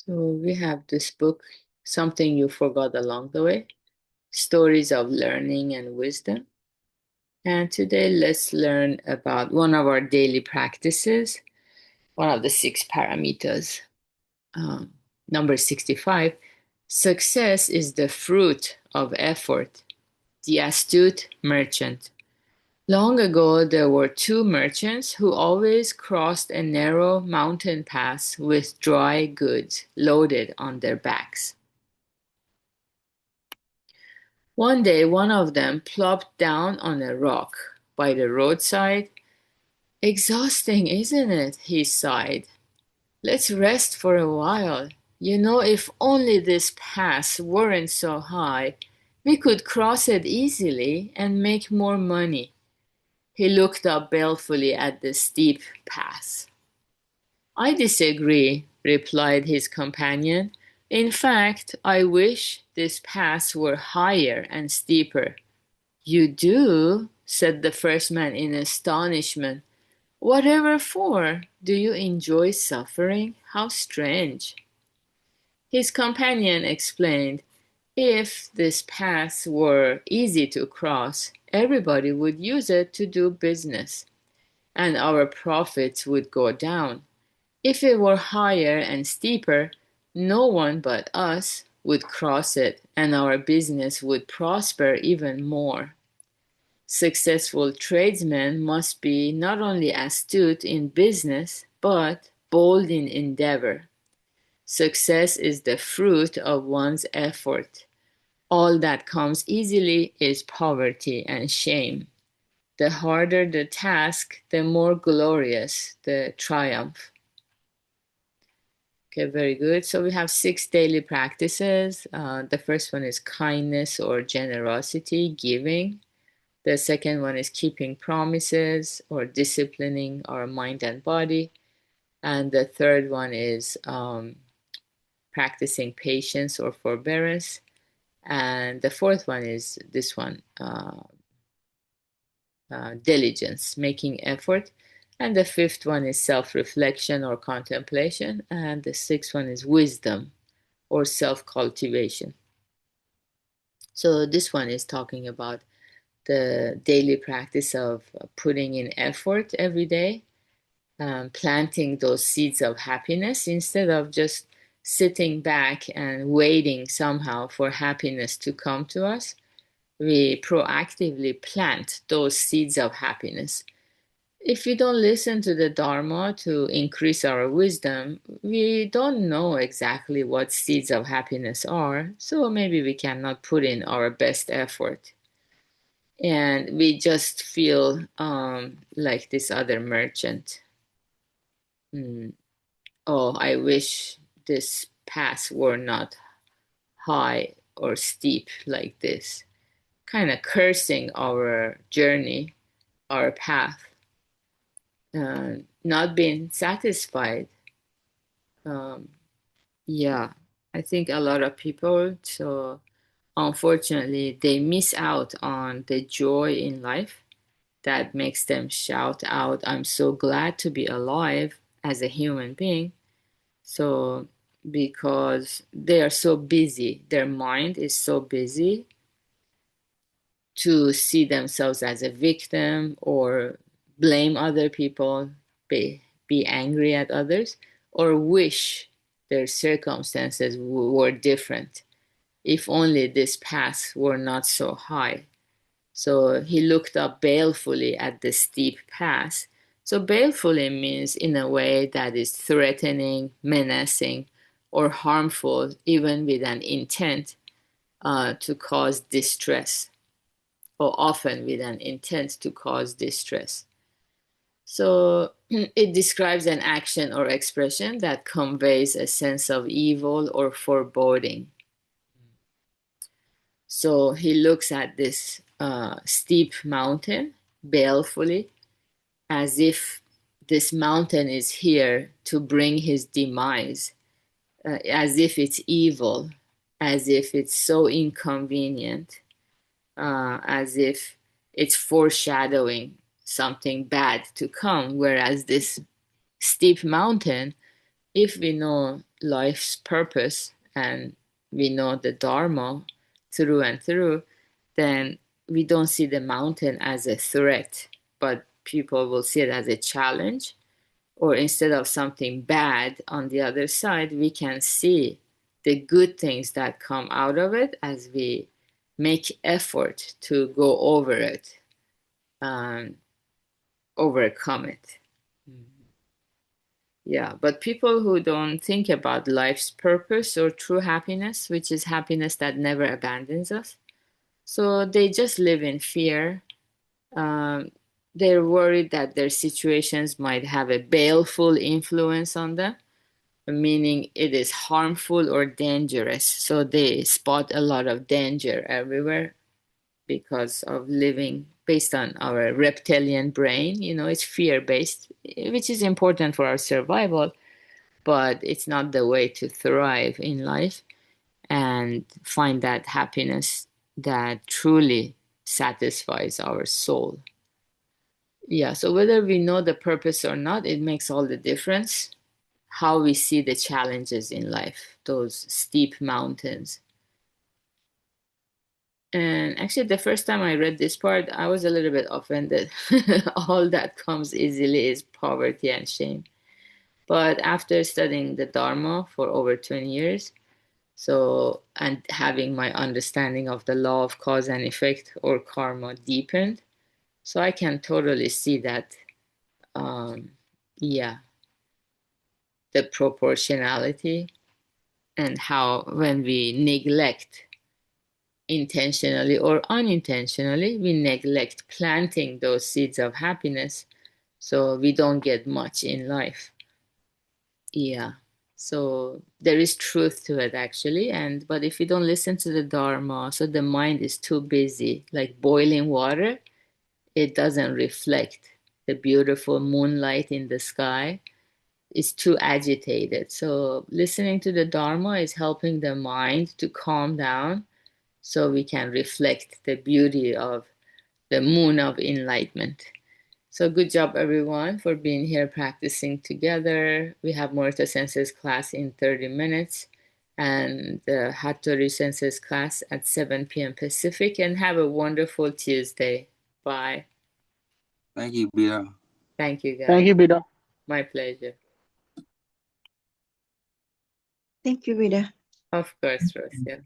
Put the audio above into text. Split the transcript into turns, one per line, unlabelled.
So we have this book, Something You Forgot Along the Way, Stories of Learning and Wisdom. And today let's learn about one of our daily practices, one of the six parameters. Um, Number 65, success is the fruit of effort. The astute merchant. Long ago, there were two merchants who always crossed a narrow mountain pass with dry goods loaded on their backs. One day, one of them plopped down on a rock by the roadside. Exhausting, isn't it? He sighed. Let's rest for a while. If only this pass weren't so high, we could cross it easily and make more money. He looked up balefully at the steep pass. I disagree, replied his companion. In fact, I wish this pass were higher and steeper. You do? Said the first man in astonishment. Whatever for? Do you enjoy suffering? How strange. His companion explained, if this path were easy to cross, everybody would use it to do business, and our profits would go down. If it were higher and steeper, no one but us would cross it, and our business would prosper even more. Successful tradesmen must be not only astute in business, but bold in endeavor. Success is the fruit of one's effort. All that comes easily is poverty and shame. The harder the task, the more glorious the triumph. Okay, very good. So we have six daily practices. The first one is kindness or generosity, giving. The second one is keeping promises or disciplining our mind and body. And the third one is practicing patience or forbearance. And the fourth one is this one, diligence, making effort. And the fifth one is self reflection or contemplation. And the sixth one is wisdom or self cultivation. So this one is talking about the daily practice of putting in effort every day, planting those seeds of happiness instead of just sitting back and waiting somehow for happiness to come to us. We proactively plant those seeds of happiness. If we don't listen to the Dharma to increase our wisdom, we don't know exactly what seeds of happiness are, so maybe we cannot put in our best effort. And we just feel like this other merchant. Mm, oh, I wish this path were not high or steep like this. Kind of cursing our journey, our path, not being satisfied. Um, yeah, I think a lot of people, so unfortunately, they miss out on the joy in life that makes them shout out, I'm so glad to be alive as a human being. So, because they are so busy, their mind is so busy to see themselves as a victim or blame other people, be angry at others, or wish their circumstances were different. If only this path were not so high. So he looked up balefully at the steep path. So balefully means in a way that is threatening, menacing, or harmful, even with an intent to cause distress, or often with an intent to cause distress. So it describes an action or expression that conveys a sense of evil or foreboding. So he looks at this steep mountain balefully, as if this mountain is here to bring his demise, as if it's evil, as if it's so inconvenient, as if it's foreshadowing something bad to come. Whereas this steep mountain if we know life's purpose and we know the Dharma through and through, then we don't see the mountain as a threat, but people will see it as a challenge. Or instead of something bad on the other side, we can see the good things that come out of it as we make effort to go over it, um, overcome it. Yeah, but people who don't think about life's purpose or true happiness, which is happiness that never abandons us, so they just live in fear. Um, they're worried that their situations might have a baleful influence on them, meaning it is harmful or dangerous. So they spot a lot of danger everywhere because of living based on our reptilian brain. It's fear based, which is important for our survival, but it's not the way to thrive in life and find that happiness that truly satisfies our soul. Yeah, so whether we know the purpose or not, it makes all the difference how we see the challenges in life, those steep mountains. And actually, the first time I read this part, I was a little bit offended. All that comes easily is poverty and shame. But after studying the Dharma for over 20 years, and having my understanding of the law of cause and effect or karma deepened, so I can totally see that, um, yeah, the proportionality and how when we neglect intentionally or unintentionally, we neglect planting those seeds of happiness, so we don't get much in life. Yeah. So there is truth to it actually, and but if you don't listen to the Dharma, so the mind is too busy, like boiling water, it doesn't reflect the beautiful moonlight in the sky. It's too agitated. So listening to the Dharma is helping the mind to calm down so we can reflect the beauty of the moon of enlightenment. So good job everyone for being here practicing together. We have Morita Sensei's class in 30 minutes and the Hattori Sensei's class at 7 p.m. Pacific, and have a wonderful Tuesday. Bye.
Thank you, Bia.
Thank you
Thank
guys.
you, Bida.
My pleasure.
Thank you, Rita.
Of course, Rose. Yeah.